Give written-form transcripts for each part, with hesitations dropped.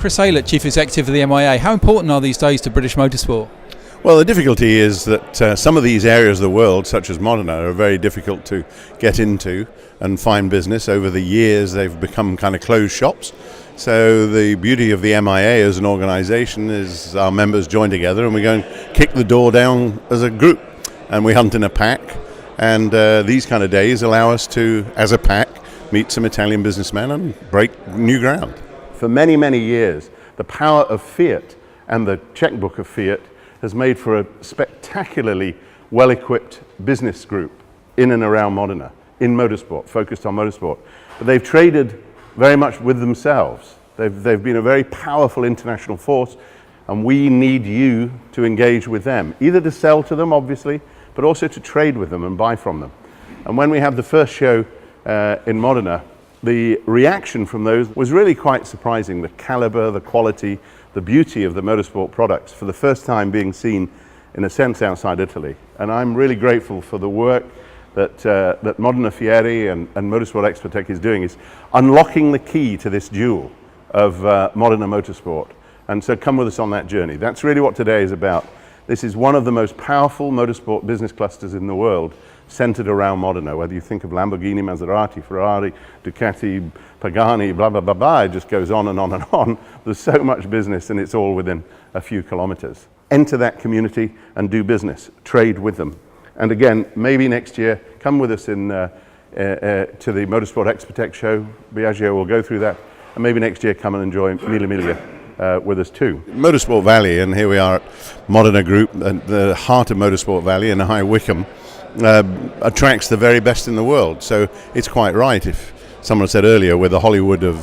Chris Aylett, Chief Executive of the MIA. How important are these days to British motorsport? Well, the difficulty is that some of these areas of the world, such as Modena, are very difficult to get into and find business. Over the years, they've become kind of closed shops. So the beauty of the MIA as an organisation is our members join together and we go and kick the door down as a group. And we hunt in a pack. And these kind of days allow us to, as a pack, meet some Italian businessmen and break new ground. For many, many years, the power of Fiat and the checkbook of Fiat has made for a spectacularly well-equipped business group in and around Modena, in motorsport, focused on motorsport. But they've traded very much with themselves. They've been a very powerful international force, and we need you to engage with them, either to sell to them, obviously, but also to trade with them and buy from them. And when we had the first show in Modena, the reaction from those was really quite surprising. The caliber, the quality, the beauty of the motorsport products for the first time being seen in a sense outside Italy. And I'm really grateful for the work that Modena Fieri and Motorsport Expotec is doing, is unlocking the key to this jewel of Modena motorsport. And so come with us on that journey. That's really what today is about. This is one of the most powerful motorsport business clusters in the world, centered around Modena. Whether you think of Lamborghini, Maserati, Ferrari, Ducati, Pagarni, blah, blah, blah, blah, it just goes on and on and on. There's so much business and it's all within a few kilometers. Enter that community and do business, trade with them. And again, maybe next year, come with us to the Motorsport Expotec show. Biagio will go through that. And maybe next year, come and enjoy Mille Miglia with us too. Motorsport Valley, and here we are at Modena Group, the heart of Motorsport Valley in High Wycombe, attracts the very best in the world. So it's quite right if someone said earlier we're the Hollywood of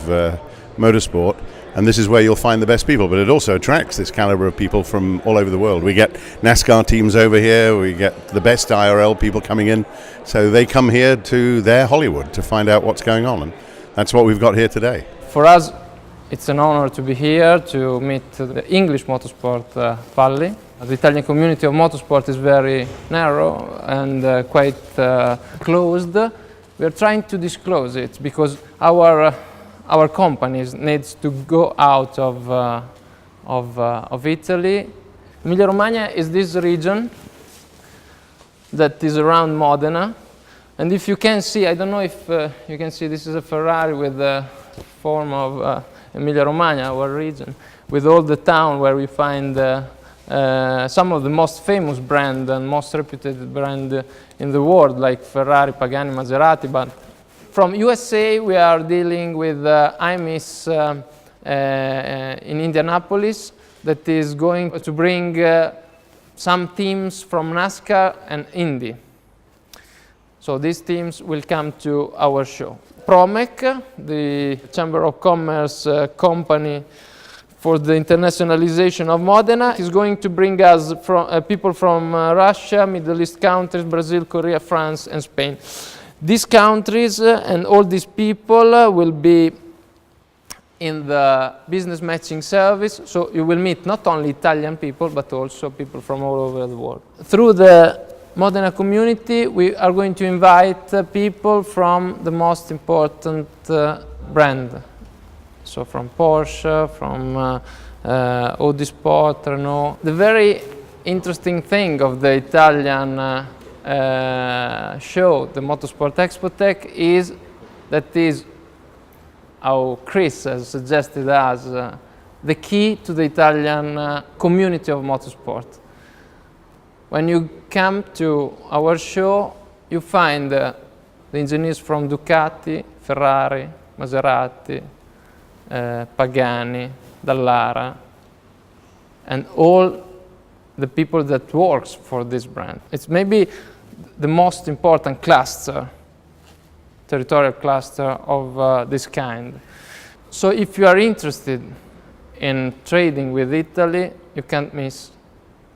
motorsport, and this is where you'll find the best people. But it also attracts this caliber of people from all over the world. We get NASCAR teams over here, we get the best IRL people coming in, so they come here to their Hollywood to find out what's going on, and that's what we've got here today. For us, it's an honor to be here to meet the English Motorsport Valley. The Italian community of motorsport is very narrow and quite closed. We are trying to disclose it because our companies needs to go out of Italy. Emilia-Romagna is this region that is around Modena, and if you can see, I don't know if you can see, this is a Ferrari with the form of Emilia-Romagna, our region, with all the town where we find some of the most famous brand and most reputed brand in the world, like Ferrari, Pagarni, Maserati. But from USA, we are dealing with IMIS in Indianapolis that is going to bring some teams from NASCAR and Indy. So these teams will come to our show. Promec, the Chamber of Commerce company for the internationalization of Modena, is going to bring us people from Russia, Middle East countries, Brazil, Korea, France, and Spain. These countries and all these people will be in the business matching service, so you will meet not only Italian people, but also people from all over the world. Through the Modena community, we are going to invite people from the most important brand. So from Porsche, from Audi Sport, Renault. The very interesting thing of the Italian show, the Motorsport Expotec, is that is how Chris has suggested as the key to the Italian community of motorsport. When you come to our show, you find the engineers from Ducati, Ferrari, Maserati, Pagani, Dallara, and all the people that works for this brand. It's maybe the most important cluster, territorial cluster of this kind. So if you are interested in trading with Italy, you can't miss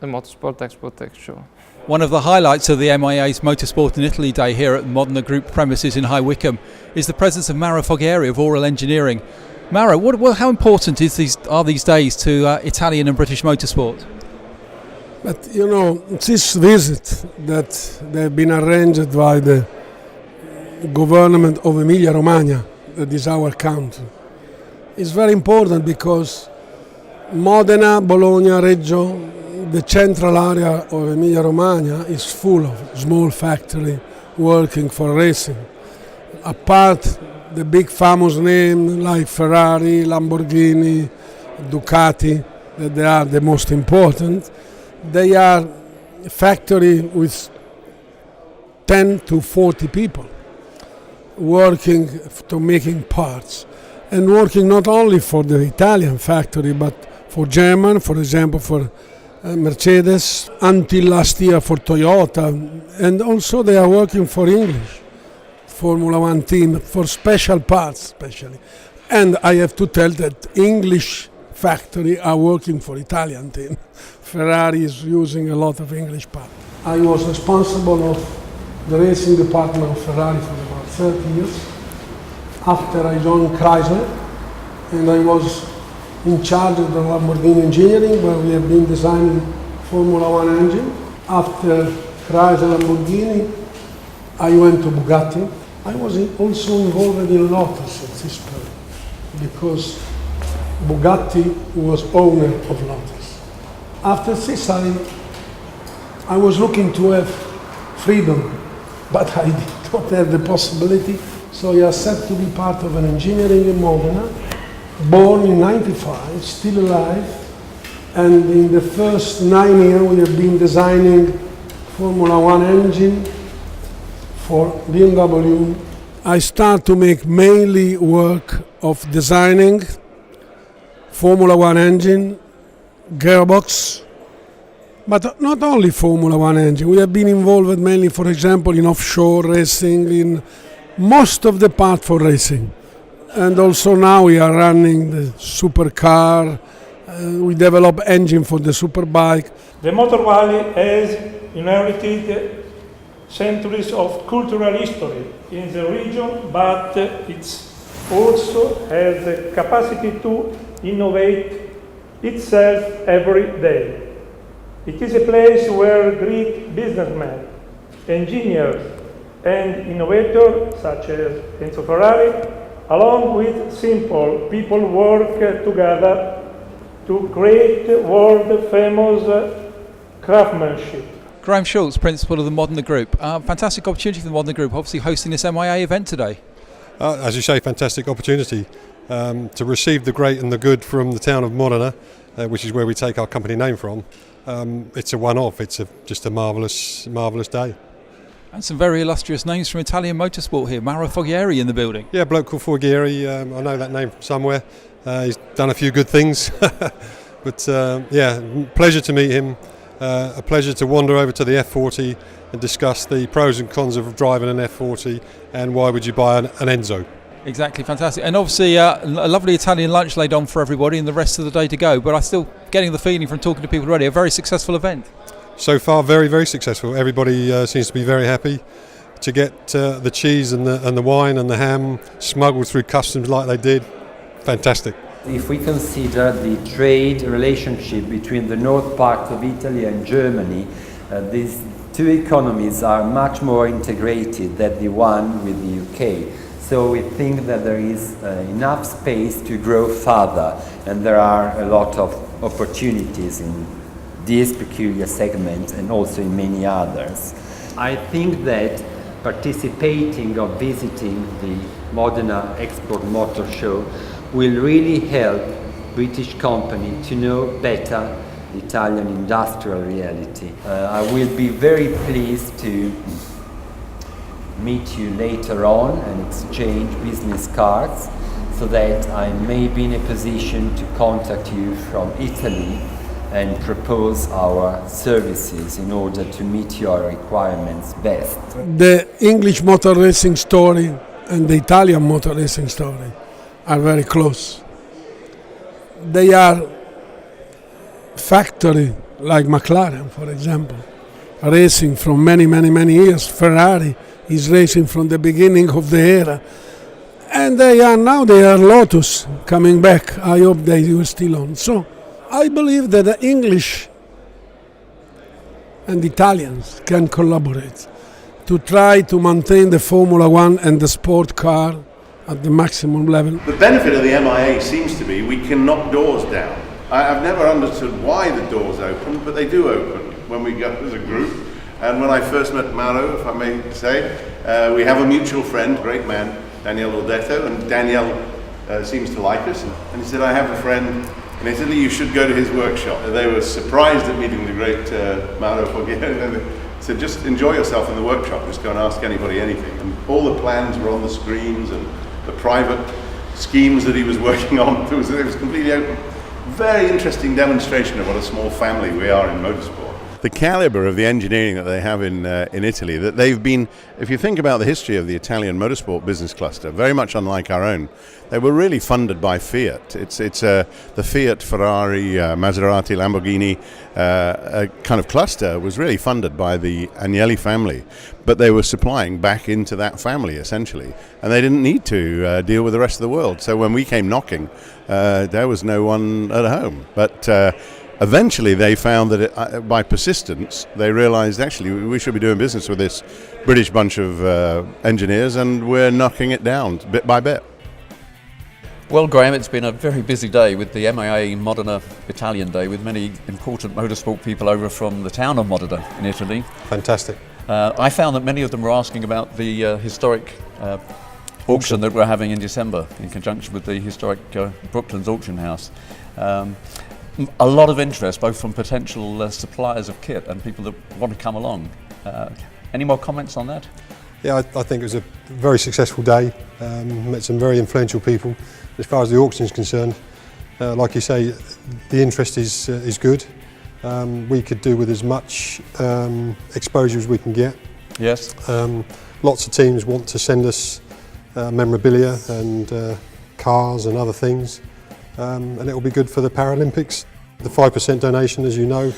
the Motorsport Expotec show. One of the highlights of the MIA's Motorsport in Italy Day here at Modena Group premises in High Wycombe is the presence of Mauro Foghieri of Oral Engineering. Mauro, how important are these days to Italian and British motorsport? But you know, this visit that they've been arranged by the government of Emilia-Romagna, that is our country, is very important because Modena, Bologna, Reggio, the central area of Emilia-Romagna is full of small factories working for racing. Apart the big famous names like Ferrari, Lamborghini, Ducati, that they are the most important, they are a factory with 10 to 40 people working to making parts, and working not only for the Italian factory but for German, for example for Mercedes, until last year for Toyota, and also they are working for English Formula One team for special parts especially. And I have to tell that English factory are working for Italian team. Ferrari is using a lot of English parts. I was responsible of the racing department of Ferrari for about 30 years. After I joined Chrysler, and I was in charge of the Lamborghini engineering, where we have been designing Formula One engine. After Chrysler Lamborghini, I went to Bugatti. I was also involved in Lotus at this point, because Bugatti was owner of Lotus. After this, I was looking to have freedom, but I did not have the possibility, so I accepted to be part of an engineering in Modena, born in '95, still alive, and in the first 9 years we have been designing Formula One engine for BMW. I start to make mainly work of designing Formula One engine, gearbox, but not only Formula One engine. We have been involved mainly, for example, in offshore racing, in most of the part for racing. And also now we are running the supercar, we develop engine for the superbike. The Motor Valley has inherited centuries of cultural history in the region, but it also has the capacity to innovate itself every day. It is a place where Greek businessmen, engineers, and innovators such as Enzo Ferrari, along with simple people, work together to create world-famous craftsmanship. Graham Schultz, Principal of the Modena Group. Fantastic opportunity for the Modena Group, obviously hosting this MIA event today. As you say, fantastic opportunity to receive the great and the good from the town of Modena, which is where we take our company name from. It's a one-off, it's just a marvellous day. And some very illustrious names from Italian motorsport here. Mauro Foggieri in the building. Yeah, bloke called Foggieri, I know that name from somewhere. He's done a few good things. But yeah, pleasure to meet him. A pleasure to wander over to the F40 and discuss the pros and cons of driving an F40 and why would you buy an Enzo. Exactly, fantastic. And obviously a lovely Italian lunch laid on for everybody and the rest of the day to go. But I'm still getting the feeling from talking to people already, a very successful event. So far, very, very successful. Everybody seems to be very happy to get the cheese and the wine and the ham smuggled through customs like they did. Fantastic. If we consider the trade relationship between the north part of Italy and Germany, these two economies are much more integrated than the one with the UK. So we think that there is enough space to grow further, and there are a lot of opportunities in this peculiar segment and also in many others. I think that participating or visiting the Modena Export Motor Show will really help British company to know better the Italian industrial reality. I will be very pleased to meet you later on and exchange business cards so that I may be in a position to contact you from Italy and propose our services in order to meet your requirements best. The English motor racing story and the Italian motor racing story are very close. They are factory like McLaren, for example, racing from many years. Ferrari is racing from the beginning of the era. And they are Lotus coming back. I hope they will still on. So I believe that the English and Italians can collaborate to try to maintain the Formula One and the sport car at the maximum level. The benefit of the MIA seems to be we can knock doors down. I've never understood why the doors open, but they do open when we go as a group. And when I first met Mauro, if I may say, we have a mutual friend, great man, Daniele Ordetto, and Daniele seems to like us. And he said, I have a friend in Italy, you should go to his workshop. And they were surprised at meeting the great Mauro Foggieri. And they said, just enjoy yourself in the workshop, just go and ask anybody anything. And all the plans were on the screens and the private schemes that he was working on. It was completely open. Very interesting demonstration of what a small family we are in motorsport. The caliber of the engineering that they have in Italy, that they've been, if you think about the history of the Italian motorsport business cluster, very much unlike our own, they were really funded by Fiat. It's the Fiat, Ferrari, Maserati, Lamborghini kind of cluster was really funded by the Agnelli family, but they were supplying back into that family essentially, and they didn't need to deal with the rest of the world. So when we came knocking, there was no one at home. But eventually they found that by persistence they realized actually we should be doing business with this British bunch of engineers, and we're knocking it down bit by bit. Well, Graham, it's been a very busy day with the MIA Modena Italian Day, with many important motorsport people over from the town of Modena in Italy. Fantastic. I found that many of them were asking about the historic auction that we're having in December in conjunction with the historic Brooklands auction house. A lot of interest, both from potential suppliers of kit and people that want to come along. Any more comments on that? Yeah, I think it was a very successful day. Met some very influential people. As far as the auction is concerned, like you say, the interest is good. We could do with as much exposure as we can get. Yes. Lots of teams want to send us memorabilia and cars and other things, and it will be good for the Paralympics. The 5% donation, as you know,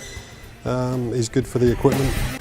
is good for the equipment.